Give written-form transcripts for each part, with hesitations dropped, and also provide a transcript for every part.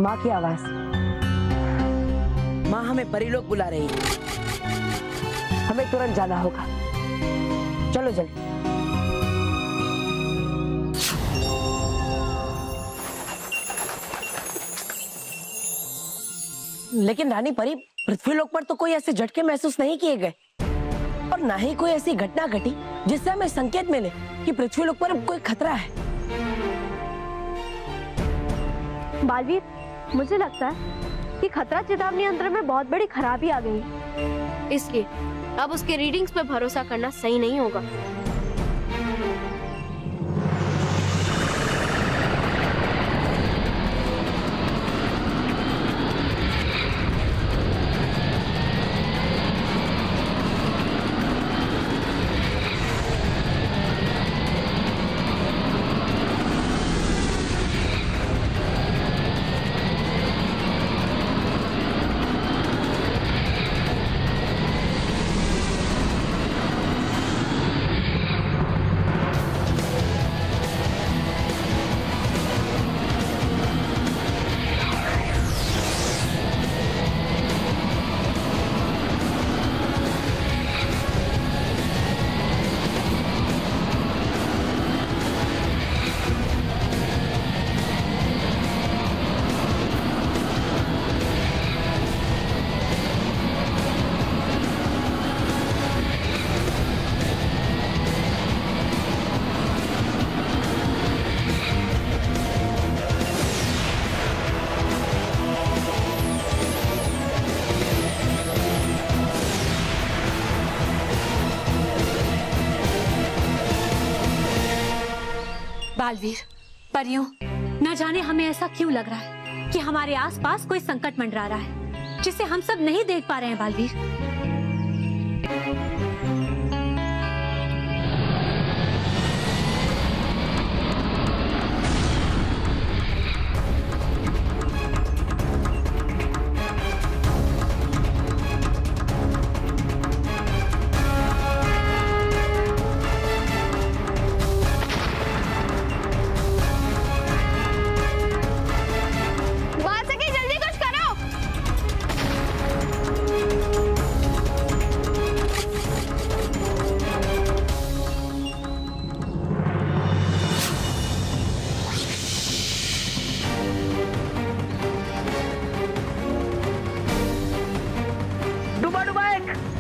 माँ की आवाज। माँ हमें परी लोग बुला रही है, हमें तुरंत जाना होगा। चलो जल्दी। लेकिन रानी परी, पृथ्वी लोक पर तो कोई ऐसे झटके महसूस नहीं किए गए और ना ही कोई ऐसी घटना घटी जिससे हमें संकेत मिले कि पृथ्वी लोक पर अब कोई खतरा है। बालवीर, मुझे लगता है कि खतरा चेतावनी यंत्र में बहुत बड़ी खराबी आ गई, इसलिए अब उसके रीडिंग्स पे भरोसा करना सही नहीं होगा। बालवीर, परियों, न जाने हमें ऐसा क्यों लग रहा है कि हमारे आसपास कोई संकट मंडरा रहा है जिसे हम सब नहीं देख पा रहे हैं। बालवीर,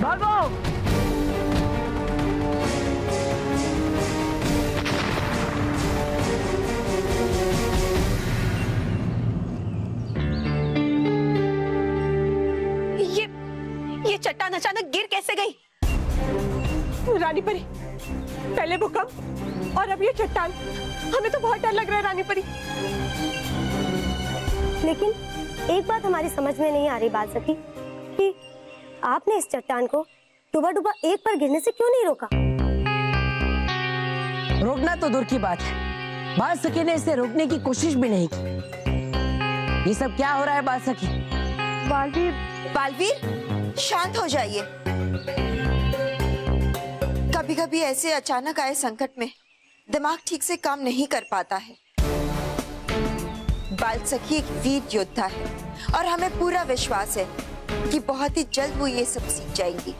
भागो। ये चट्टान अचानक गिर कैसे गई? रानी परी, पहले भूकंप और अब ये चट्टान, हमें तो बहुत डर लग रहा है रानी परी। लेकिन एक बात हमारी समझ में नहीं आ रही बाल सखी, कि आपने इस चट्टान को डूबा डूबा एक पर गिरने से क्यों नहीं रोका? रोकना तो दूर की बात है, बाल सखी ने इसे रोकने की कोशिश भी नहीं की। ये सब क्या हो रहा है बाल सखी? बालवीर, शांत हो जाइए। कभी कभी ऐसे अचानक आए संकट में दिमाग ठीक से काम नहीं कर पाता है। बाल सखी एक वीर योद्धा है और हमें पूरा विश्वास है कि बहुत ही जल्द वो ये सब सीख जाएंगी।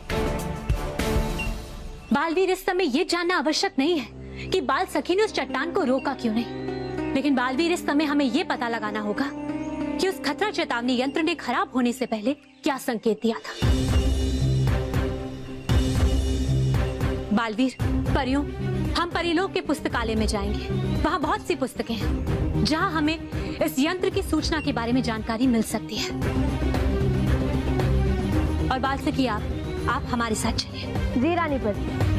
बालवीर, इस समय ये जानना आवश्यक नहीं है कि बाल सखी ने उस चट्टान को रोका क्यों नहीं, लेकिन बालवीर, इस समय हमें ये पता लगाना होगा कि उस खतरा चेतावनी यंत्र ने खराब होने से पहले क्या संकेत दिया था। बालवीर, परियों, हम परिलोक के पुस्तकालय में जाएंगे। वहाँ बहुत सी पुस्तकें हैं जहाँ हमें इस यंत्र की सूचना के बारे में जानकारी मिल सकती है। और बाल सखी, आप हमारे साथ चलिए। जी रानी परी।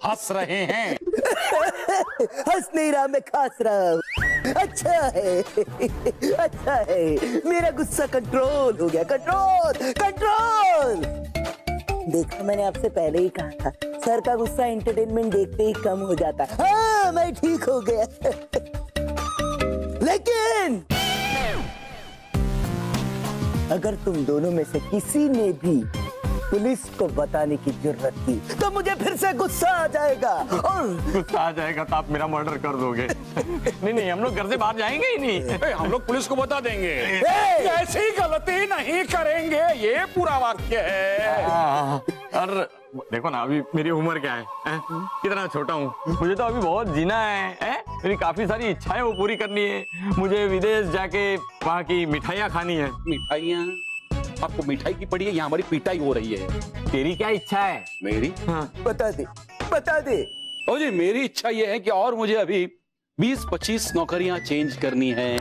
हंस रहे हैं? हंस नहीं रहा, मैं खास रहा हूँ। अच्छा है, अच्छा है, मेरा गुस्सा कंट्रोल हो गया। Control, control. देखा, मैंने आपसे पहले ही कहा था, सर का गुस्सा एंटरटेनमेंट देखते ही कम हो जाता। हाँ, मैं ठीक हो गया। लेकिन अगर तुम दोनों में से किसी ने भी पुलिस को बताने की जरूरत की तो मुझे फिर से गुस्सा आ जाएगा, और गुस्सा आ जाएगा तो आप मेरा मर्डर कर दोगे। नहीं, हम लोग घर से बाहर जाएंगे ही नहीं। हम लोग पुलिस को बता देंगे। ऐसी गलती नहीं करेंगे, ये पूरा वाक्य है। और देखो ना, अभी मेरी उम्र क्या है? कितना छोटा हूँ, मुझे तो अभी बहुत जीना है। मेरी काफी सारी इच्छाएं वो पूरी करनी है। मुझे विदेश जाके वहाँ की मिठाइयाँ खानी है। मिठाइयाँ? आपको मिठाई की पड़ी है, यहाँ हमारी पिटाई हो रही है। तेरी क्या इच्छा है? मेरी? हाँ। बता दे। ओ जी, मेरी इच्छा ये है कि और मुझे अभी 20-25 नौकरियां चेंज करनी है।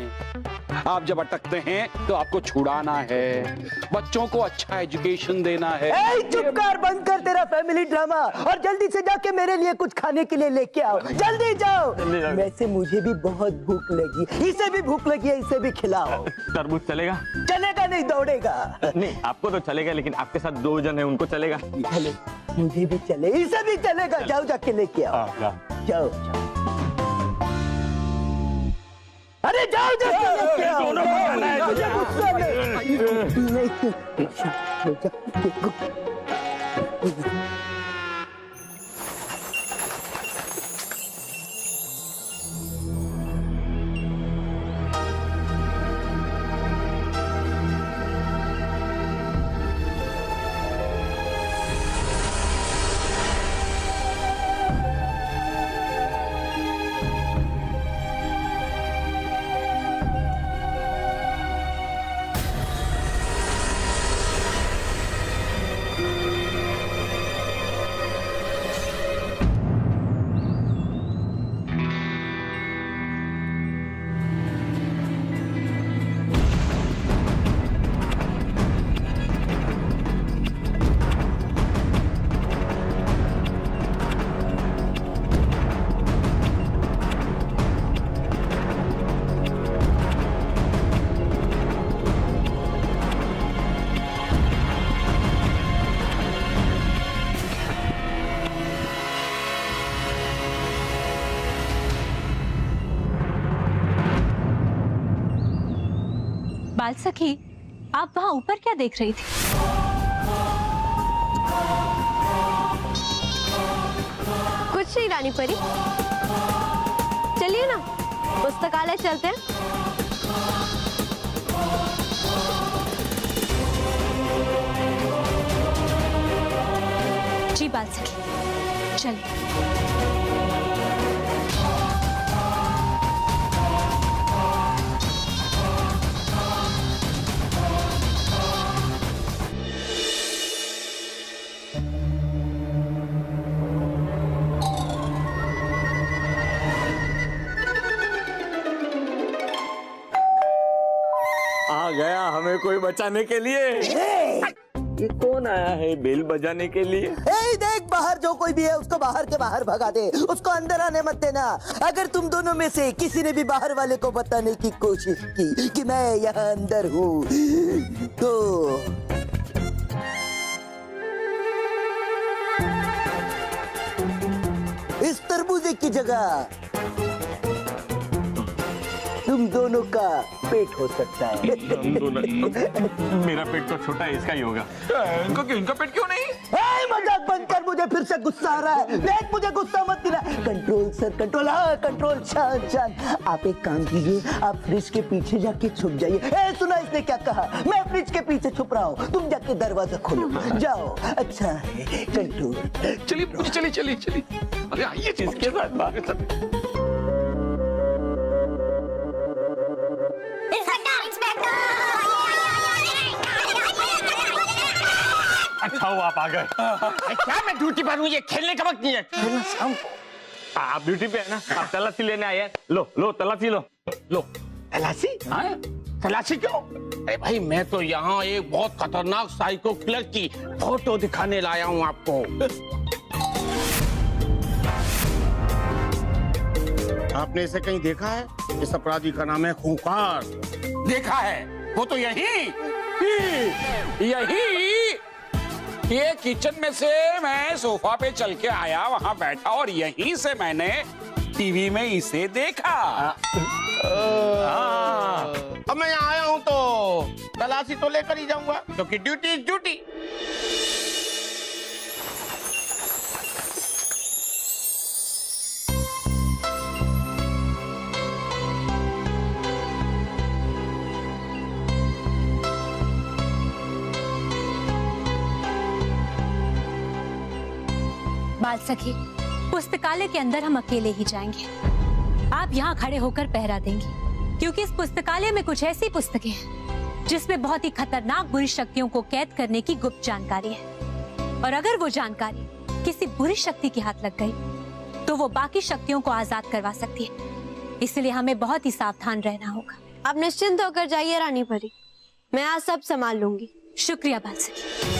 आप जब अटकते हैं तो आपको छुड़ाना है, बच्चों को अच्छा एजुकेशन देना है। चुप कर, बंद कर तेरा फैमिली ड्रामा और जल्दी से जाके मेरे लिए कुछ खाने के लिए लेके आओ। जल्दी जाओ। वैसे मुझे भी बहुत भूख लगी, इसे भी भूख लगी है, इसे भी खिलाओ। तरबूज चलेगा? चलेगा नहीं, दौड़ेगा। नहीं, आपको तो चलेगा, लेकिन आपके साथ 2 जन है, उनको चलेगा? चले, मुझे भी चले, इसे भी चलेगा। जाओ, जाके लेके आओ। जाओ। अरे जाओ, जाके लेके आओ। मुझे गुस्सा नहीं। बाल सखी, आप वहाँ ऊपर क्या देख रही थी? कुछ नहीं रानी परी, चलिए ना पुस्तकालय चलते हैं। जी बाल सखी, चलिए। आ गया हमें कोई बचाने के लिए। ये कौन आया है बेल बजाने के लिए? देख, बाहर जो कोई भी है उसको बाहर के बाहर भगा दे, उसको अंदर आने मत देना। अगर तुम दोनों में से किसी ने भी बाहर वाले को बताने की कोशिश की कि मैं यहाँ अंदर हूँ, तो इस तरबूजे की जगह तुम दोनों का पेट हो सकता है। मेरा पेट तो छोटा है, इसका ही होगा। इनका पेट क्यों नहीं? मजाक बंद कर, मुझे फिर से गुस्सा आ रहा है। देख, मुझे गुस्सा मत दिला। Control sir, control. हाँ, कंट्रोल। शांत। आप एक काम कीजिए, आप फ्रिज के पीछे जाके छुप जाइए। सुना इसने क्या कहा? मैं फ्रिज के पीछे छुप रहा हूँ, तुम जाके दरवाजा खोलो। जाओ। अच्छा है, कंट्रोल। चलिए। अरे आइए, इसके साथ बात। अच्छा हुआ आप आ गए। क्या मैं ड्यूटी पर हूँ? ये खेलने का वक्त नहीं है। खेलना शाम को। आप ड्यूटी पे है ना? आप तलाशी लेने आए हैं। लो तलाशी लो। तलाशी? हाँ? तलाशी क्यों? अरे भाई, मैं तो यहाँ एक बहुत खतरनाक साइको किलर की फोटो दिखाने लाया हूँ आपको। आपने इसे कहीं देखा है? इस अपराधी का नाम है खूंखार। देखा है? वो तो यही ये किचन में से मैं सोफा पे चल के आया, वहां बैठा और यहीं से मैंने टीवी में इसे देखा। अब मैं यहाँ आया हूँ तो तलाशी तो लेकर ही जाऊंगा, क्योंकि ड्यूटी इज ड्यूटी। बाल सखी, पुस्तकालय के अंदर हम अकेले ही जाएंगे। आप यहाँ खड़े होकर पहरा देंगी, क्योंकि इस पुस्तकालय में कुछ ऐसी पुस्तकें हैं जिसमें बहुत ही खतरनाक बुरी शक्तियों को कैद करने की गुप्त जानकारी है। और अगर वो जानकारी किसी बुरी शक्ति के हाथ लग गई तो वो बाकी शक्तियों को आजाद करवा सकती है। इसलिए हमें बहुत ही सावधान रहना होगा। आप निश्चिंत होकर जाइए रानी परी, मैं आज सब संभाल लूंगी। शुक्रिया बाल सखी।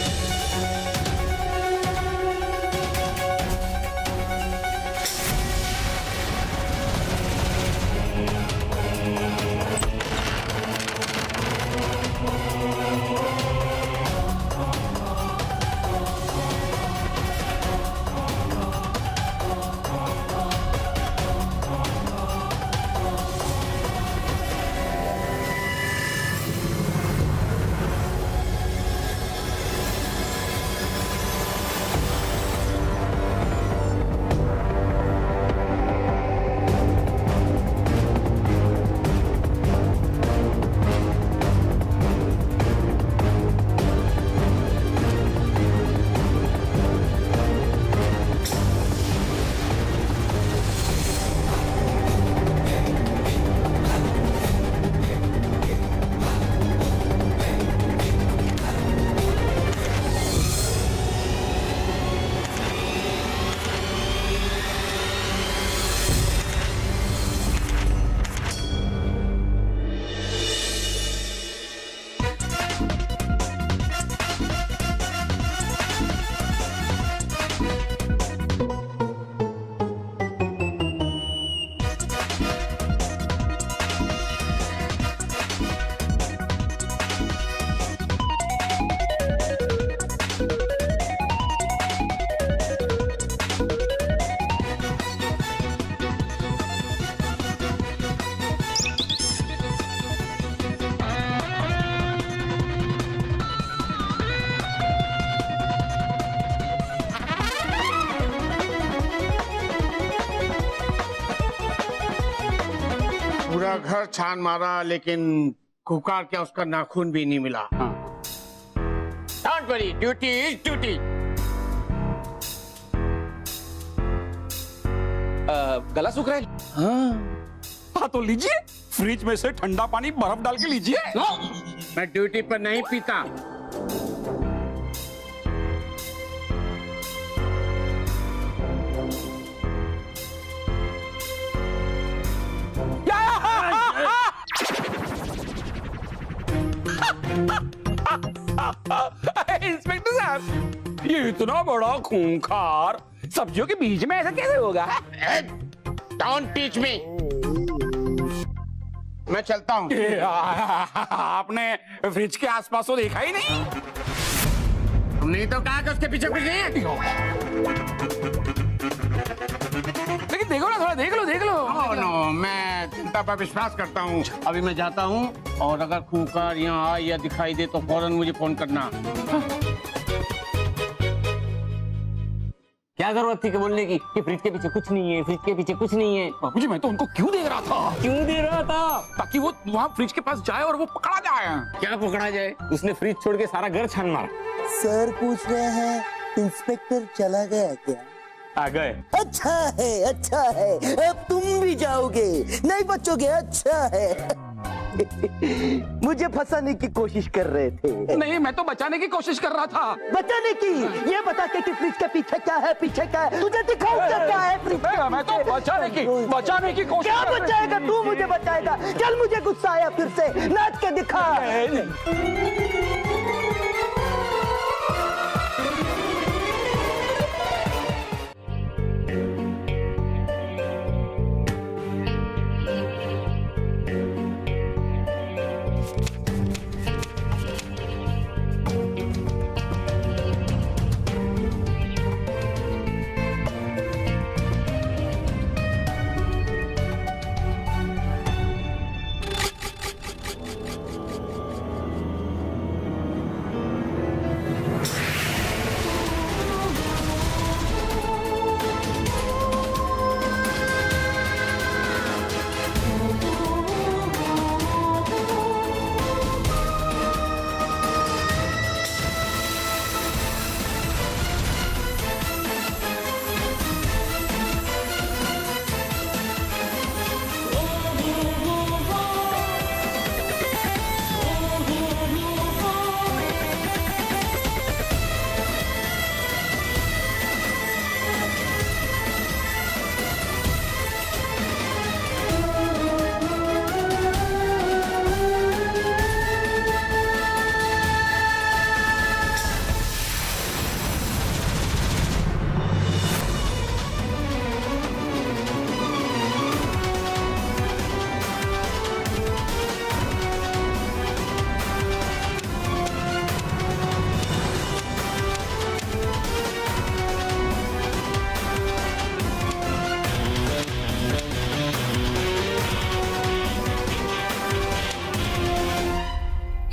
पूरा घर छान मारा, लेकिन कुकार क्या उसका नाखून भी नहीं मिला। Don't worry, duty is duty. गला सूख रहा है। हाँ तो लीजिए, फ्रिज में से ठंडा पानी बर्फ डाल के लीजिए। मैं ड्यूटी पर नहीं पीता। इंस्पेक्टर साहब, ये इतना बड़ा खूंखार सब्जियों के बीच में ऐसा कैसे होगा? Don't teach me. मैं चलता हूँ। आपने फ्रिज के आसपास तो देखा ही नहीं। तुमने तो कहा कि उसके पीछे कुछ नहीं है। लेकिन देखो ना, थोड़ा देख लो, देख लो। नो, मैं चिंता पर विश्वास करता हूँ। अभी मैं जाता हूँ, और अगर खूंखार यहाँ आए या दिखाई दे तो फौरन मुझे फोन करना। क्या जरूरत थी कि बोलने की कि फ्रिज के पीछे कुछ नहीं है, फ्रिज के पीछे कुछ नहीं है। बाबूजी, मैं तो उनको क्यों दे रहा था? क्यों दे रहा था? ताकि वो वहाँ फ्रिज के पास जाए और वो पकड़ा जाए। क्या पकड़ा जाए? उसने फ्रिज छोड़ के सारा घर छान मारा। सर पूछ रहे हैं इंस्पेक्टर चला गया क्या? आ गए। अच्छा है, अच्छा है। अब तुम भी जाओगे, नहीं बचोगे। अच्छा है। मुझे फंसाने की कोशिश कर रहे थे। नहीं, मैं तो बचाने की कोशिश कर रहा था। बचाने की? ये बता के कि फ्रिज के पीछे क्या है, पीछे क्या है, तुझे दिखाऊं क्या है फ्रिज के मैं तो बचाने की कोशिश। क्या बचाएगा तू? मुझे बचाएगा? चल, मुझे गुस्सा आया, फिर से नाच के दिखा।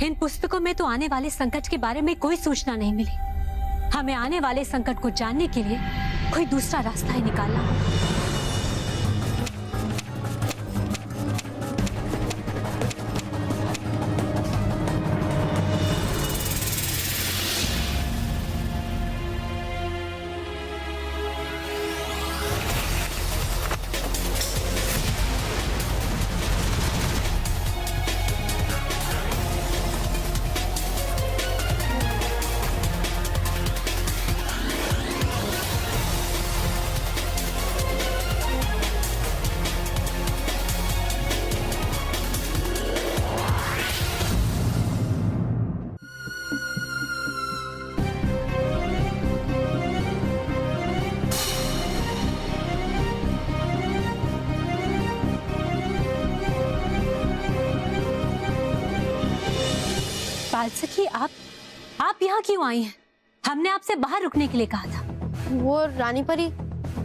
इन पुस्तकों में तो आने वाले संकट के बारे में कोई सूचना नहीं मिली। हमें आने वाले संकट को जानने के लिए कोई दूसरा रास्ता ही निकालना होगा। बाल सखी, आप यहाँ क्यों आई हैं? हमने आपसे बाहर रुकने के लिए कहा था। वो रानी परी,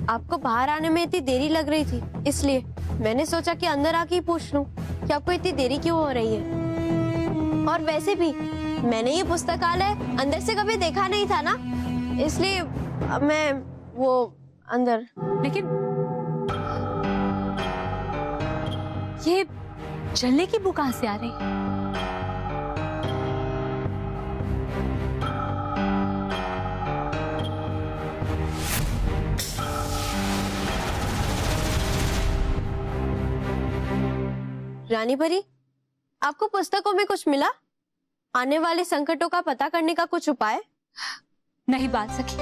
आपको बाहर आने में इतनी देरी लग रही थी, इसलिए मैंने सोचा कि अंदर आके ही पूछ लूं कि आपको इतनी देरी क्यों हो रही है। और वैसे भी मैंने ये पुस्तकालय अंदर से कभी देखा नहीं था ना, इसलिए मैं वो अंदर। लेकिन ये जलने की बू कहां से आ रही? रानी परी, आपको पुस्तकों में कुछ मिला? आने वाले संकटों का पता करने का कुछ उपाय? नहीं बाल सखी,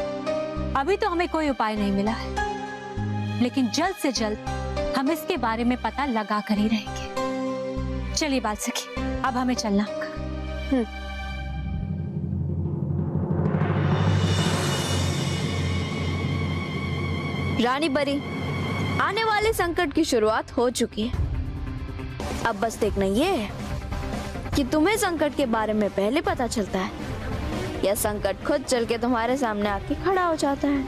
अभी तो हमें कोई उपाय नहीं मिला है, लेकिन जल्द से जल्द हम इसके बारे में पता लगा कर ही रहेंगे। चलिए बाल सखी, अब हमें चलना होगा। रानी परी, आने वाले संकट की शुरुआत हो चुकी है। अब बस देखना ये है कि तुम्हें संकट के बारे में पहले पता चलता है या संकट खुद चल के तुम्हारे सामने आके खड़ा हो जाता है।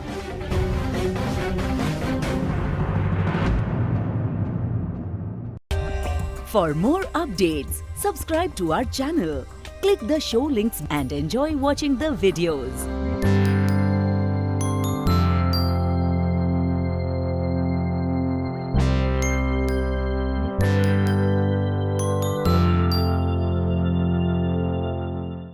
For more updates, subscribe to our channel, click the show links and enjoy watching the videos.